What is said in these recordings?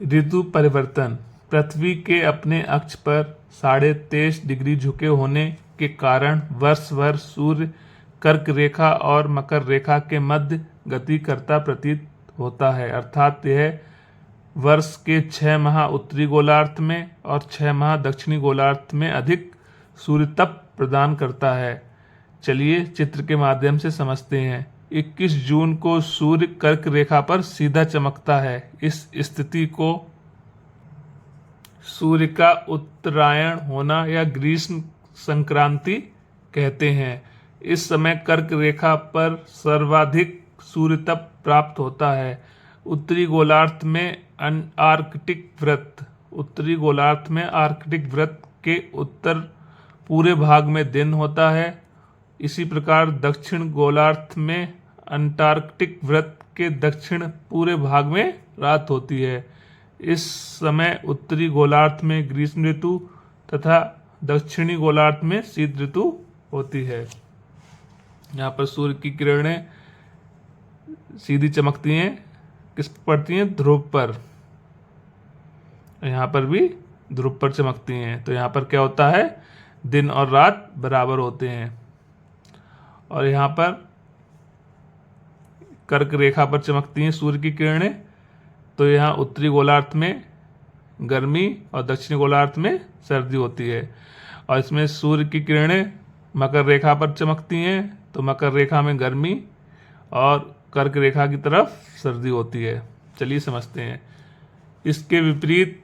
ऋतु परिवर्तन। पृथ्वी के अपने अक्ष पर 23.5 डिग्री झुके होने के कारण वर्ष भर सूर्य कर्क रेखा और मकर रेखा के मध्य गति करता प्रतीत होता है, अर्थात यह वर्ष के 6 माह उत्तरी गोलार्ध में और 6 माह दक्षिणी गोलार्ध में अधिक सूर्यतप प्रदान करता है। चलिए चित्र के माध्यम से समझते हैं। 21 जून को सूर्य कर्क रेखा पर सीधा चमकता है। इस स्थिति को सूर्य का उत्तरायण होना या ग्रीष्म संक्रांति कहते हैं। इस समय कर्क रेखा पर सर्वाधिक सूर्यतप प्राप्त होता है। उत्तरी गोलार्ध में आर्कटिक वृत्त के उत्तर पूरे भाग में दिन होता है। इसी प्रकार दक्षिण गोलार्ध में अंटार्कटिक वृत्त के दक्षिण पूरे भाग में रात होती है। इस समय उत्तरी गोलार्ध में ग्रीष्म ऋतु तथा दक्षिणी गोलार्ध में शीत ऋतु होती है। यहाँ पर सूर्य की किरणें सीधी चमकती हैं, किस पर पड़ती हैं? ध्रुव पर। यहाँ पर भी ध्रुव पर चमकती हैं। तो यहाँ पर क्या होता है? दिन और रात बराबर होते हैं। और यहाँ पर कर्क रेखा पर चमकती हैं सूर्य की किरणें, तो यहाँ उत्तरी गोलार्ध में गर्मी और दक्षिणी गोलार्ध में सर्दी होती है। और इसमें सूर्य की किरणें मकर रेखा पर चमकती हैं, तो मकर रेखा में गर्मी और कर्क रेखा की तरफ सर्दी होती है। चलिए समझते हैं। इसके विपरीत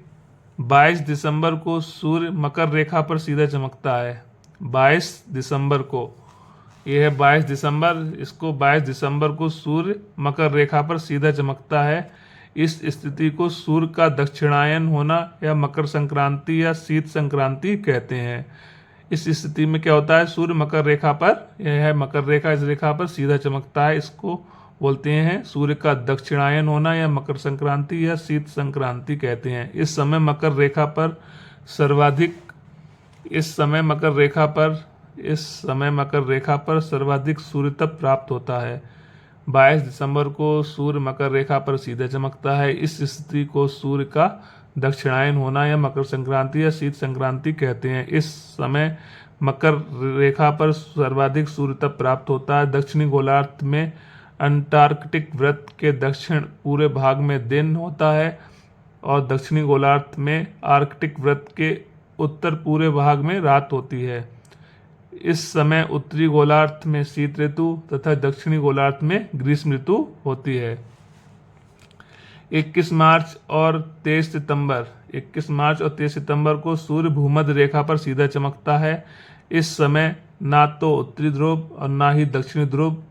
22 दिसंबर को सूर्य मकर रेखा पर सीधा चमकता है। 22 दिसंबर को, यह है 22 दिसंबर, इसको 22 दिसंबर को सूर्य मकर रेखा पर सीधा चमकता है। इस स्थिति को सूर्य का दक्षिणायन होना या मकर संक्रांति या शीत संक्रांति कहते हैं। इस स्थिति में क्या होता है? सूर्य मकर रेखा पर, यह है मकर रेखा, इस रेखा पर सीधा चमकता है। इसको बोलते हैं सूर्य का दक्षिणायन होना या मकर संक्रांति या शीत संक्रांति कहते हैं। इस समय मकर रेखा पर सर्वाधिक सूर्यतप प्राप्त होता है। 22 दिसंबर को सूर्य मकर रेखा पर सीधा चमकता है। इस स्थिति को सूर्य का दक्षिणायन होना या मकर संक्रांति या शीत संक्रांति कहते हैं। इस समय मकर रेखा पर सर्वाधिक सूर्यतप प्राप्त होता है। दक्षिणी गोलार्ध में अंटार्कटिक वृत्त के दक्षिण पूरे भाग में दिन होता है और दक्षिणी गोलार्ध में आर्कटिक वृत्त के उत्तर पूरे भाग में रात होती है। इस समय उत्तरी गोलार्ध में शीत ऋतु तथा दक्षिणी गोलार्ध में ग्रीष्म ऋतु होती है। 21 मार्च और 23 सितंबर को सूर्य भूमध्य रेखा पर सीधा चमकता है। इस समय ना तो उत्तरी ध्रुव और ना ही दक्षिणी ध्रुव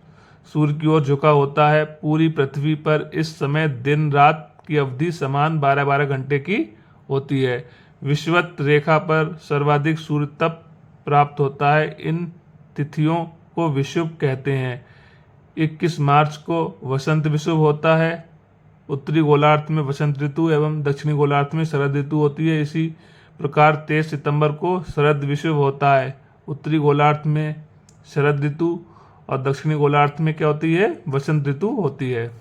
सूर्य की ओर झुका होता है। पूरी पृथ्वी पर इस समय दिन रात की अवधि समान 12-12 घंटे की होती है। विषुवत रेखा पर सर्वाधिक सूर्य तप प्राप्त होता है। इन तिथियों को विषुव कहते हैं। 21 मार्च को वसंत विषुव होता है। उत्तरी गोलार्ध में वसंत ऋतु एवं दक्षिणी गोलार्ध में शरद ऋतु होती है। इसी प्रकार 23 सितंबर को शरद विषुव होता है। उत्तरी गोलार्ध में शरद ऋतु और दक्षिणी गोलार्ध में क्या होती है? वसंत ऋतु होती है।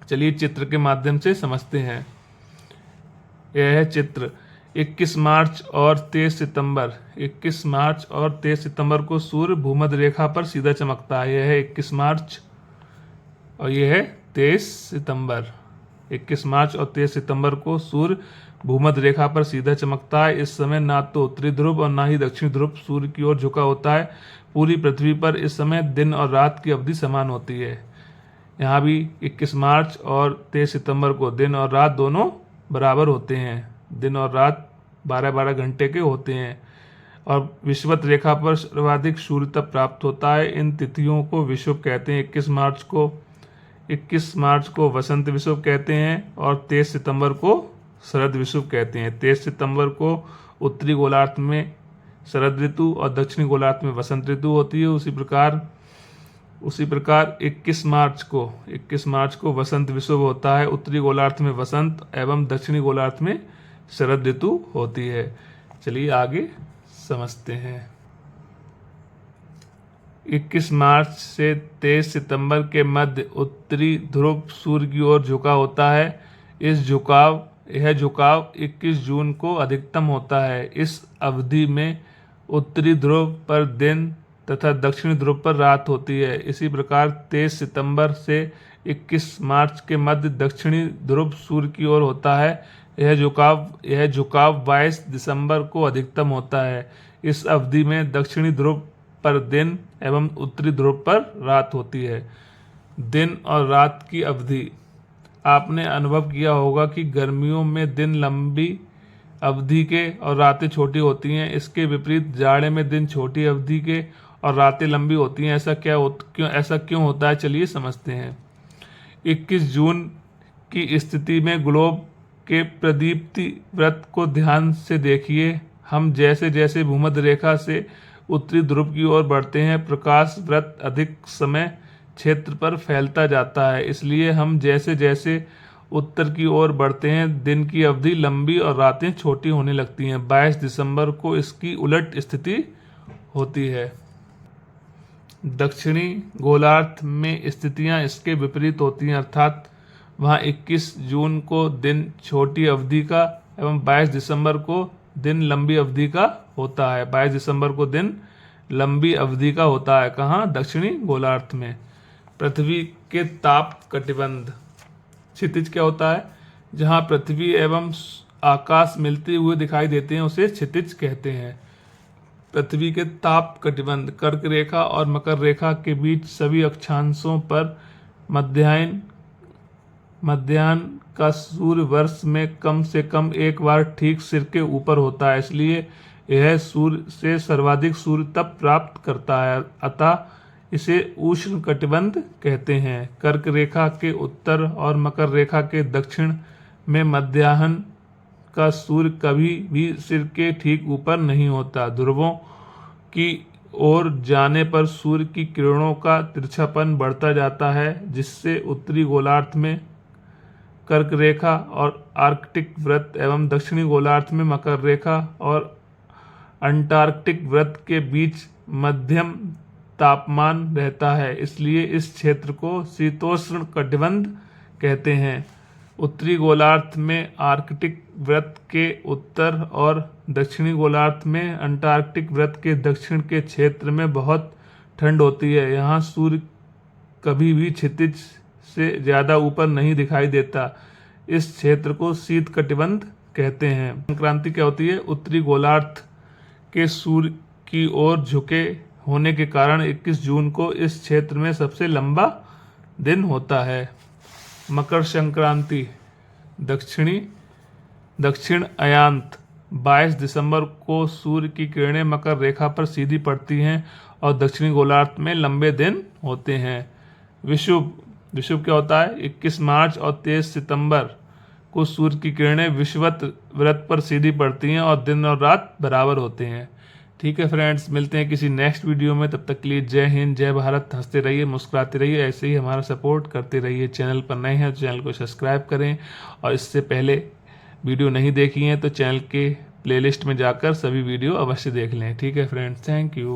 चलिए चित्र के माध्यम से समझते हैं। यह है चित्र। 21 मार्च और 23 सितंबर को सूर्य भूमध्य रेखा पर सीधा चमकता है। यह है 21 मार्च और यह है 23 सितंबर। 21 मार्च और 23 सितंबर को सूर्य भूमध्य रेखा पर सीधा चमकता है। इस समय ना तो उत्तरी ध्रुव और ना ही दक्षिणी ध्रुव सूर्य की ओर झुका होता है। पूरी पृथ्वी पर इस समय दिन और रात की अवधि समान होती है। यहाँ भी 21 मार्च और 23 सितंबर को दिन और रात दोनों बराबर होते हैं। दिन और रात 12-12 घंटे के होते हैं और विषुवत रेखा पर सर्वाधिक सूर्यतप प्राप्त होता है। इन तिथियों को विषुव कहते हैं। 21 मार्च को वसंत विषुव कहते हैं और 23 सितंबर को शरद विषुव कहते हैं। 23 सितंबर को उत्तरी गोलार्ध में शरद ऋतु और दक्षिणी गोलार्ध में वसंत ऋतु होती है। उसी प्रकार 21 मार्च को वसंत विषुव होता है। उत्तरी गोलार्ध में वसंत एवं दक्षिणी गोलार्ध में शरद ऋतु होती है। चलिए आगे समझते हैं। 21 मार्च से 23 सितंबर के मध्य उत्तरी ध्रुव सूर्य की ओर झुका होता है। यह झुकाव 21 जून को अधिकतम होता है। इस अवधि में उत्तरी ध्रुव पर दिन तथा दक्षिणी ध्रुव पर रात होती है। इसी प्रकार 23 सितंबर से 21 मार्च के मध्य दक्षिणी ध्रुव सूर्य की ओर होता है। यह झुकाव 22 दिसंबर को अधिकतम होता है। इस अवधि में दक्षिणी ध्रुव पर दिन एवं उत्तरी ध्रुव पर रात होती है। दिन और रात की अवधि, आपने अनुभव किया होगा कि गर्मियों में दिन लंबी अवधि के और रातें छोटी होती हैं। इसके विपरीत जाड़े में दिन छोटी अवधि के और रातें लंबी होती हैं। ऐसा क्यों होता है, चलिए समझते हैं। 21 जून की स्थिति में ग्लोब के प्रदीप्ति वृत्त को ध्यान से देखिए। हम जैसे जैसे भूमध्य रेखा से उत्तरी ध्रुव की ओर बढ़ते हैं, प्रकाश वृत्त अधिक समय क्षेत्र पर फैलता जाता है। इसलिए हम जैसे जैसे उत्तर की ओर बढ़ते हैं, दिन की अवधि लंबी और रातें छोटी होने लगती हैं। 22 दिसंबर को इसकी उलट स्थिति होती है। दक्षिणी गोलार्ध में स्थितियां इसके विपरीत होती हैं, अर्थात वहां 21 जून को दिन छोटी अवधि का एवं 22 दिसंबर को दिन लंबी अवधि का होता है। 22 दिसंबर को दिन लंबी अवधि का होता है। कहाँ? दक्षिणी गोलार्ध में। पृथ्वी के ताप कटिबंध, क्षितिज क्या होता है? जहां पृथ्वी एवं आकाश मिलते हुए दिखाई देते हैं उसे क्षितिज कहते हैं। पृथ्वी के ताप कटिबंध कर्क रेखा और मकर रेखा के बीच सभी अक्षांशों पर मध्याह्न का सूर्य वर्ष में कम से कम एक बार ठीक सिर के ऊपर होता है। इसलिए यह सूर्य से सर्वाधिक सूर्य तप प्राप्त करता है, अतः इसे उष्ण कटिबंध कहते हैं। कर्क रेखा के उत्तर और मकर रेखा के दक्षिण में मध्याह्न का सूर्य कभी भी सिर के ठीक ऊपर नहीं होता। ध्रुवों की ओर जाने पर सूर्य की किरणों का तिरछापन बढ़ता जाता है, जिससे उत्तरी गोलार्ध में कर्क रेखा और आर्कटिक वृत्त एवं दक्षिणी गोलार्ध में मकर रेखा और अंटार्कटिक वृत्त के बीच मध्यम तापमान रहता है। इसलिए इस क्षेत्र को शीतोष्ण कटिबंध कहते हैं। उत्तरी गोलार्ध में आर्कटिक वृत्त के उत्तर और दक्षिणी गोलार्ध में अंटार्कटिक वृत्त के दक्षिण के क्षेत्र में बहुत ठंड होती है। यहाँ सूर्य कभी भी क्षितिज से ज़्यादा ऊपर नहीं दिखाई देता। इस क्षेत्र को शीत कटिबंध कहते हैं। संक्रांति क्या होती है? उत्तरी गोलार्ध के सूर्य की ओर झुके होने के कारण 21 जून को इस क्षेत्र में सबसे लंबा दिन होता है। मकर संक्रांति दक्षिण अयांत 22 दिसंबर को सूर्य की किरणें मकर रेखा पर सीधी पड़ती हैं और दक्षिणी गोलार्ध में लंबे दिन होते हैं। विषुव क्या होता है? 21 मार्च और 23 सितंबर को सूर्य की किरणें विषुवत वृत्त पर सीधी पड़ती हैं और दिन और रात बराबर होते हैं। ठीक है फ्रेंड्स, मिलते हैं किसी नेक्स्ट वीडियो में। तब तक के लिए जय हिंद, जय भारत। हंसते रहिए, मुस्कुराते रहिए, ऐसे ही हमारा सपोर्ट करते रहिए। चैनल पर नए हैं तो चैनल को सब्सक्राइब करें, और इससे पहले वीडियो नहीं देखी हैं तो चैनल के प्लेलिस्ट में जाकर सभी वीडियो अवश्य देख लें। ठीक है फ्रेंड्स, थैंक यू।